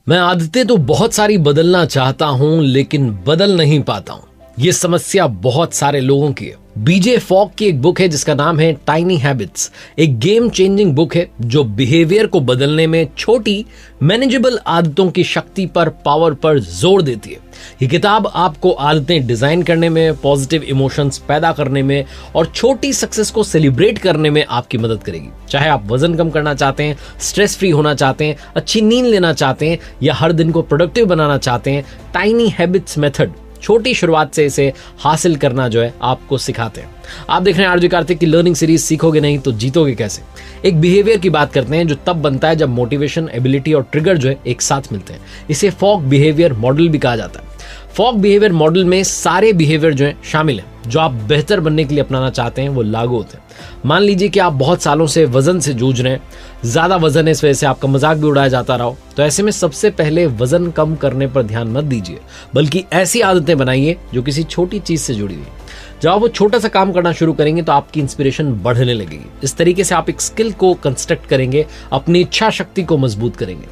मैं आदतें तो बहुत सारी बदलना चाहता हूं लेकिन बदल नहीं पाता हूं। ये समस्या बहुत सारे लोगों की है। बीजे फॉग की एक बुक है जिसका नाम है टाइनी हैबिट्स। एक गेम चेंजिंग बुक है जो बिहेवियर को बदलने में छोटी मैनेजेबल आदतों की शक्ति पर, पावर पर जोर देती है। ये किताब आपको आदतें डिजाइन करने में, पॉजिटिव इमोशंस पैदा करने में और छोटी सक्सेस को सेलिब्रेट करने में आपकी मदद करेगी। चाहे आप वजन कम करना चाहते हैं, स्ट्रेस फ्री होना चाहते हैं, अच्छी नींद लेना चाहते हैं या हर दिन को प्रोडक्टिव बनाना चाहते हैं, टाइनी हैबिट्स मेथड छोटी शुरुआत से इसे हासिल करना जो है आपको सिखाते हैं। आप देख रहे हैं आरजे कार्तिक की लर्निंग सीरीज सीखोगे नहीं तो जीतोगे कैसे। एक बिहेवियर की बात करते हैं जो तब बनता है जब मोटिवेशन, एबिलिटी और ट्रिगर जो है एक साथ मिलते हैं। इसे फॉग बिहेवियर मॉडल भी कहा जाता है। फॉग बिहेवियर मॉडल में सारे बिहेवियर जो है शामिल हैं जो आप बेहतर बनने के लिए अपनाना चाहते हैं, वो लागू होते हैं। मान लीजिए कि आप बहुत सालों से वजन से जूझ रहे हैं, ज्यादा वजन है, इस वजह से आपका मजाक भी उड़ाया जाता रहा हो, तो ऐसे में सबसे पहले वजन कम करने पर ध्यान मत दीजिए, बल्कि ऐसी आदतें बनाइए जो किसी छोटी चीज से जुड़ी हुई। जब आप वो छोटा सा काम करना शुरू करेंगे तो आपकी इंस्पिरेशन बढ़ने लगेगी। इस तरीके से आप एक स्किल को कंस्ट्रक्ट करेंगे, अपनी इच्छा शक्ति को मजबूत करेंगे।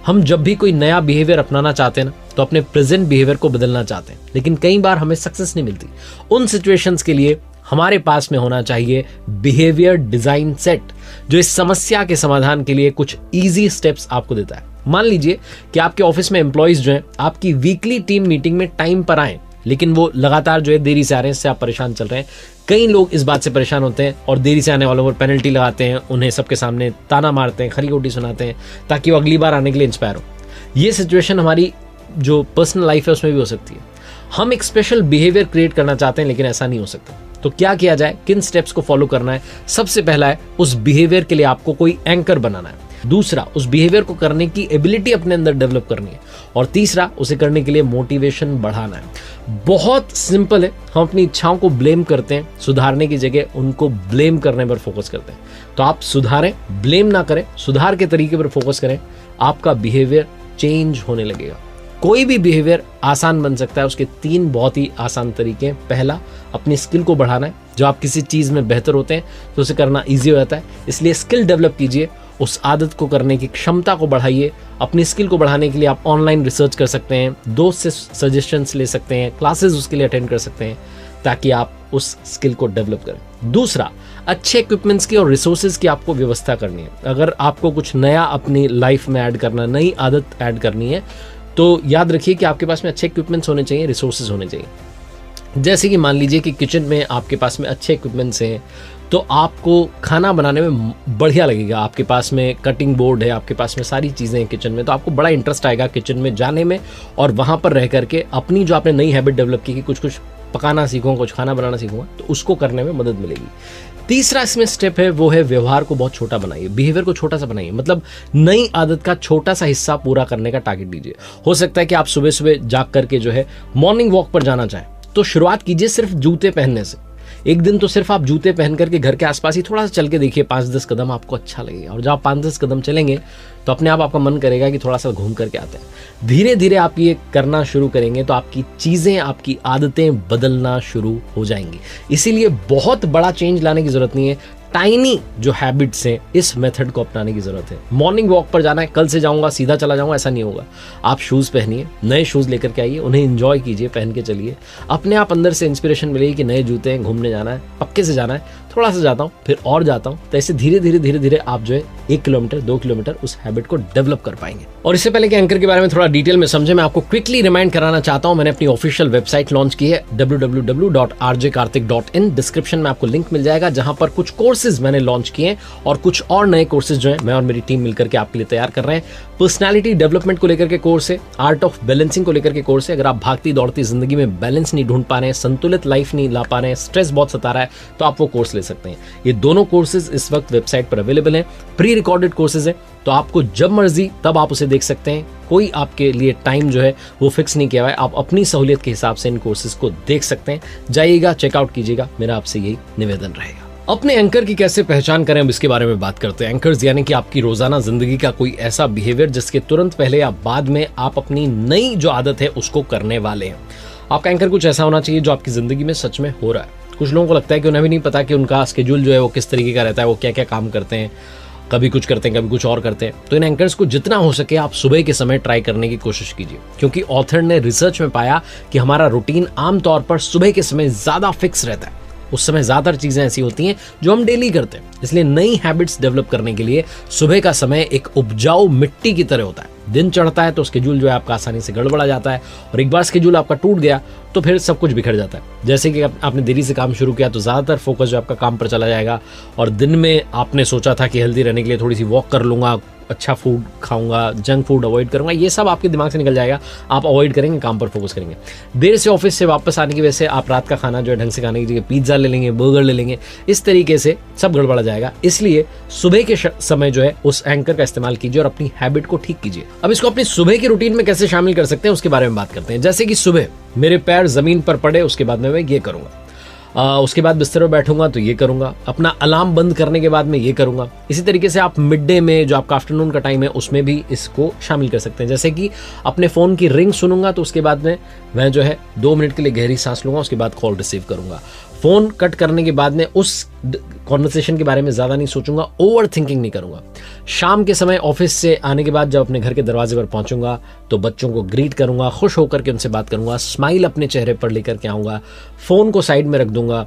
हम जब भी कोई नया बिहेवियर अपनाना चाहते हैं ना, तो अपने प्रेजेंट बिहेवियर को बदलना चाहते हैं, लेकिन कई बार हमें सक्सेस नहीं मिलती। उन सिचुएशंस के लिए हमारे पास में होना चाहिए बिहेवियर डिजाइन सेट, जो इस समस्या के समाधान के लिए कुछ इजी स्टेप्स आपको देता है। मान लीजिए कि आपके ऑफिस में एम्प्लॉइज जो हैं आपकी वीकली टीम मीटिंग में टाइम पर आए, लेकिन वो लगातार जो है देरी से आ रहे हैं, इससे आप परेशान चल रहे हैं। कई लोग इस बात से परेशान होते हैं और देरी से आने वालों पर पेनल्टी लगाते हैं, उन्हें सबके सामने ताना मारते हैं, खरी खोटी सुनाते हैं ताकि वो अगली बार आने के लिए इंस्पायर हो। ये सिचुएशन हमारी जो पर्सनल लाइफ है उसमें भी हो सकती है। हम एक स्पेशल बिहेवियर क्रिएट करना चाहते हैं लेकिन ऐसा नहीं हो सकता। तो क्या किया जाए, किन स्टेप्स को फॉलो करना है? सबसे पहला है उस बिहेवियर के लिए आपको कोई एंकर बनाना है। दूसरा, उस बिहेवियर को करने की एबिलिटी अपने अंदर डेवलप करनी है। और तीसरा, उसे करने के लिए मोटिवेशन बढ़ाना है। बहुत सिंपल है। हम अपनी इच्छाओं को ब्लेम करते हैं, सुधारने की जगह उनको ब्लेम करने पर फोकस करते हैं। तो आप सुधारें, ब्लेम ना करें, सुधार के तरीके पर फोकस करें, आपका बिहेवियर चेंज होने लगेगा। कोई भी बिहेवियर आसान बन सकता है, उसके 3 बहुत ही आसान तरीके हैं। पहला, अपनी स्किल को बढ़ाना है। जो आप किसी चीज में बेहतर होते हैं तो उसे करना इजी हो जाता है, इसलिए स्किल डेवलप कीजिए, उस आदत को करने की क्षमता को बढ़ाइए। अपनी स्किल को बढ़ाने के लिए आप ऑनलाइन रिसर्च कर सकते हैं, दोस्त से सजेशंस ले सकते हैं, क्लासेस उसके लिए अटेंड कर सकते हैं ताकि आप उस स्किल को डेवलप करें। दूसरा, अच्छे इक्विपमेंट्स की और रिसोर्सेज की आपको व्यवस्था करनी है। अगर आपको कुछ नया अपनी लाइफ में ऐड करना, नई आदत ऐड करनी है, तो याद रखिए कि आपके पास में अच्छे इक्विपमेंट्स होने चाहिए, रिसोर्सेज होने चाहिए। जैसे कि मान लीजिए कि किचन में आपके पास में अच्छे इक्विपमेंट्स हैं तो आपको खाना बनाने में बढ़िया लगेगा। आपके पास में कटिंग बोर्ड है, आपके पास में सारी चीज़ें हैं किचन में, तो आपको बड़ा इंटरेस्ट आएगा किचन में जाने में और वहाँ पर रह करके अपनी जो आपने नई हैबिट डेवलप की कि कुछ पकाना सीखूंगा, कुछ खाना बनाना सीखूंगा, तो उसको करने में मदद मिलेगी। तीसरा इसमें स्टेप है वो है व्यवहार को बहुत छोटा बनाइए, बिहेवियर को छोटा सा बनाइए। मतलब नई आदत का छोटा सा हिस्सा पूरा करने का टारगेट दीजिए। हो सकता है कि आप सुबह सुबह जाग करके जो है मॉर्निंग वॉक पर जाना चाहें, तो शुरुआत कीजिए सिर्फ जूते पहनने से। एक दिन तो सिर्फ आप जूते पहन करके घर के आसपास ही थोड़ा सा चल के देखिए, 5-10 कदम, आपको अच्छा लगेगा। और जब आप 5-10 कदम चलेंगे तो अपने आप आपका मन करेगा कि थोड़ा सा घूम करके आते हैं। धीरे धीरे आप ये करना शुरू करेंगे तो आपकी चीज़ें, आपकी आदतें बदलना शुरू हो जाएंगी। इसीलिए बहुत बड़ा चेंज लाने की जरूरत नहीं है, टाइनी जो हैबिट्स हैं इस मेथड को अपनाने की जरूरत है। मॉर्निंग वॉक पर जाना है, कल से जाऊंगा सीधा चला जाऊंगा, ऐसा नहीं होगा। आप शूज़ पहनिए, नए शूज़ लेकर के आइए, उन्हें एंजॉय कीजिए, पहन के चलिए। अपने आप अंदर से इंस्पिरेशन मिलेगी कि नए जूते हैं, घूमने जाना है, पक्के से जाना है, थोड़ा सा जाता हूँ फिर और जाता हूँ। तो ऐसे धीरे धीरे आप जो है 1 किलोमीटर 2 किलोमीटर उस हैबिट को डेवलप कर पाएंगे। और इससे पहले कि एंकर के बारे में थोड़ा डिटेल में समझे, मैं आपको क्विकली रिमाइंड कराना चाहता हूँ, मैंने अपनी ऑफिशियल वेबसाइट लॉन्च की है www.rjkarthik.in। डिस्क्रिप्शन में आपको लिंक मिल जाएगा जहां पर कुछ कोर्सेज मैंने लॉन्च किए और कुछ और नए कोर्सेज जो है मैं और मेरी टीम मिलकर के आपके लिए तैयार कर रहे हैं। पर्सनालिटी डेवलपमेंट को लेकर के कोर्स है, आर्ट ऑफ बैलेंसिंग को लेकर के कोर्स है। अगर आप भागती दौड़ती जिंदगी में बैलेंस नहीं ढूंढ पा रहे हैं, संतुलित लाइफ नहीं ला पा रहे हैं, स्ट्रेस बहुत सता रहा है, तो आप वो कोर्स ले सकते हैं। ये दोनों कोर्सेज इस वक्त वेबसाइट पर अवेलेबल हैं, प्री रिकॉर्डेड कोर्सेज हैं, तो आपको जब मर्जी तब आप उसे देख सकते हैं। कोई आपके लिए टाइम जो है वो फिक्स नहीं किया हुआ है, आप अपनी सहूलियत के हिसाब से इन कोर्सेज को देख सकते हैं। जाइएगा, चेकआउट कीजिएगा, मेरा आपसे यही निवेदन रहेगा। अपने एंकर की कैसे पहचान करें, अब इसके बारे में बात करते हैं। एंकर्स यानी कि आपकी रोजाना जिंदगी का कोई ऐसा बिहेवियर जिसके तुरंत पहले या बाद में आप अपनी नई जो आदत है उसको करने वाले हैं। आपका एंकर कुछ ऐसा होना चाहिए जो आपकी जिंदगी में सच में हो रहा है। कुछ लोगों को लगता है कि उन्हें भी नहीं पता कि उनका स्केड्यूल जो है वो किस तरीके का रहता है, वो क्या क्या काम करते हैं। कभी कुछ करते हैं, कभी कुछ और करते हैं। तो इन एंकर्स को जितना हो सके आप सुबह के समय ट्राई करने की कोशिश कीजिए, क्योंकि ऑथर ने रिसर्च में पाया कि हमारा रूटीन आमतौर पर सुबह के समय ज्यादा फिक्स रहता है। उस समय ज्यादातर चीजें ऐसी होती हैं जो हम डेली करते हैं। इसलिए नई हैबिट्स डेवलप करने के लिए सुबह का समय एक उपजाऊ मिट्टी की तरह होता है। दिन चढ़ता है तो स्केड्यूल जो है आपका आसानी से गड़बड़ा जाता है, और एक बार स्केड्यूल आपका टूट गया तो फिर सब कुछ बिखर जाता है। जैसे कि आपने देरी से काम शुरू किया तो ज्यादातर फोकस जो आपका काम पर चला जाएगा, और दिन में आपने सोचा था कि हेल्दी रहने के लिए थोड़ी सी वॉक कर लूंगा, अच्छा फूड खाऊंगा, जंक फूड अवॉइड करूंगा, ये सब आपके दिमाग से निकल जाएगा। आप अवॉइड करेंगे, काम पर फोकस करेंगे। देर से ऑफिस से वापस आने की वजह से आप रात का खाना जो है ढंग से खाने की जगह पिज्जा ले लेंगे, बर्गर ले लेंगे, इस तरीके से सब गड़बड़ा जाएगा। इसलिए सुबह के समय जो है उस एंकर का इस्तेमाल कीजिए और अपनी हैबिट को ठीक कीजिए। अब इसको अपनी सुबह की रूटीन में कैसे शामिल कर सकते हैं उसके बारे में बात करते हैं। जैसे कि सुबह मेरे पैर जमीन पर पड़े, उसके बाद में मैं ये करूंगा, उसके बाद बिस्तर पर बैठूंगा तो ये करूंगा, अपना अलार्म बंद करने के बाद में ये करूंगा। इसी तरीके से आप मिड डे में जो आपका आफ्टरनून का टाइम है उसमें भी इसको शामिल कर सकते हैं। जैसे कि अपने फोन की रिंग सुनूंगा तो उसके बाद में मैं जो है 2 मिनट के लिए गहरी सांस लूंगा, उसके बाद कॉल रिसीव करूंगा। फोन कट करने के बाद में उस कॉन्वर्सेशन के बारे में ज्यादा नहीं सोचूंगा, ओवर थिंकिंग नहीं करूंगा। शाम के समय ऑफिस से आने के बाद जब अपने घर के दरवाजे पर पहुंचूंगा तो बच्चों को ग्रीट करूंगा, खुश होकर के उनसे बात करूंगा, स्माइल अपने चेहरे पर लेकर के आऊंगा, फोन को साइड में रख दूंगा,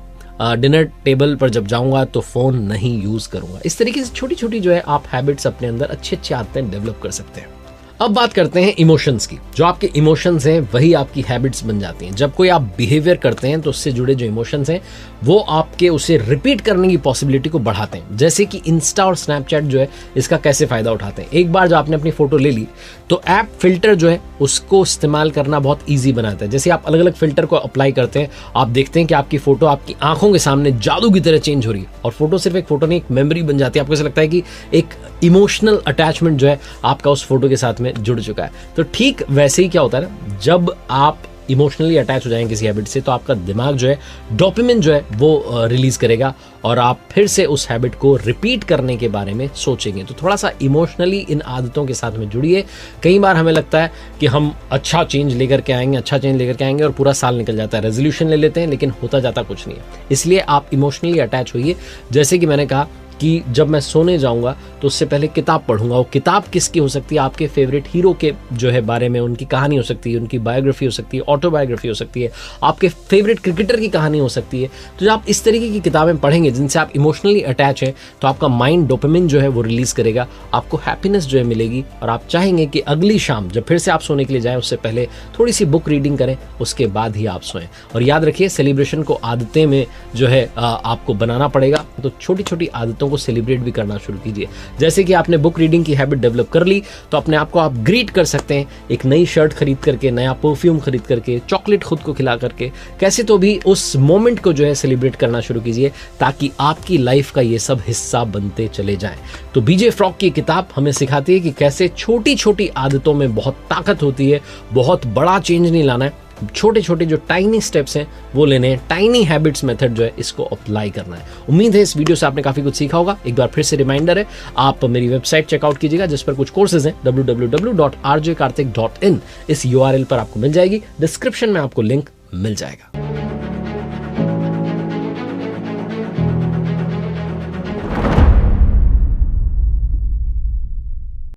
डिनर टेबल पर जब जाऊंगा तो फोन नहीं यूज करूंगा। इस तरीके से छोटी छोटी जो है आप हैबिट्स अपने अंदर अच्छी आदतें डेवलप कर सकते हैं। अब बात करते हैं इमोशंस की। जो आपके इमोशंस हैं वही आपकी हैबिट्स बन जाती हैं। जब कोई आप बिहेवियर करते हैं तो उससे जुड़े जो इमोशंस हैं वो आपके उसे रिपीट करने की पॉसिबिलिटी को बढ़ाते हैं। जैसे कि इंस्टा और स्नैपचैट जो है इसका कैसे फायदा उठाते हैं। एक बार जो आपने अपनी फोटो ले ली तो ऐप फिल्टर जो है उसको इस्तेमाल करना बहुत ईजी बनाता है। जैसे आप अलग अलग फिल्टर को अप्लाई करते हैं, आप देखते हैं कि आपकी फोटो आपकी आंखों के सामने जादू की तरह चेंज हो रही है, और फोटो सिर्फ एक फोटो नहीं, एक मेमोरी बन जाती है। आपको ऐसा लगता है कि एक इमोशनल अटैचमेंट जो है आपका उस फोटो के साथ में जुड़ चुका है। तो ठीक वैसे ही क्या होता है ना, जब आप इमोशनली अटैच हो जाएंगे किसी हैबिट से तो आपका दिमाग जो है डोपामिन जो है वो रिलीज करेगा, और आप फिर से उस हैबिट को रिपीट करने के बारे में सोचेंगे। तो थोड़ा सा इमोशनली इन आदतों के साथ में जुड़िए। कई बार हमें लगता है कि हम अच्छा चेंज लेकर के आएंगे और पूरा साल निकल जाता है। रेजोल्यूशन ले लेते हैं लेकिन होता जाता कुछ नहीं है। इसलिए आप इमोशनली अटैच होइए। जैसे कि मैंने कहा कि जब मैं सोने जाऊंगा तो उससे पहले किताब पढ़ूंगा। वो किताब किसकी हो सकती है, आपके फेवरेट हीरो के जो है बारे में उनकी कहानी हो सकती है, उनकी बायोग्राफी हो सकती है, ऑटोबायोग्राफी हो सकती है, आपके फेवरेट क्रिकेटर की कहानी हो सकती है। तो जब आप इस तरीके की किताबें पढ़ेंगे जिनसे आप इमोशनली अटैच हैं तो आपका माइंड डोपामिन जो है वो रिलीज करेगा, आपको हैप्पीनेस जो है मिलेगी, और आप चाहेंगे कि अगली शाम जब फिर से आप सोने के लिए जाएं उससे पहले थोड़ी सी बुक रीडिंग करें, उसके बाद ही आप सोएं। और याद रखिए सेलिब्रेशन को आदतें में जो है आपको बनाना पड़ेगा। तो छोटी छोटी आदतों को सेलिब्रेट भी करना शुरू कीजिए। जैसे कि आपने बुक रीडिंग की हैबिट डेवलप कर ली तो अपने आप को आप ग्रीट कर सकते हैं एक नई शर्ट खरीद करके, नया परफ्यूम खरीद करके, चॉकलेट खुद को खिला करके। कैसे तो भी उस मोमेंट को जो है सेलिब्रेट करना शुरू कीजिए ताकि आपकी लाइफ का ये सब हिस्सा बनते चले जाएं। तो बीजे फ्रॉग की किताब हमें सिखाती है कि कैसे छोटी छोटी आदतों में बहुत ताकत होती है। बहुत बड़ा चेंज नहीं लाना है, छोटे छोटे जो टाइनी स्टेप्स हैं वो लेने हैं। टाइनी हैबिट्स मेथड जो है इसको अप्लाई करना है। उम्मीद है इस वीडियो से आपने काफी कुछ सीखा होगा। एक बार फिर से रिमाइंडर है, आप मेरी वेबसाइट चेकआउट कीजिएगा जिस पर कुछ कोर्सेज हैं www.rjkarthik.in। इस URL पर आपको मिल जाएगी, डिस्क्रिप्शन में आपको लिंक मिल जाएगा।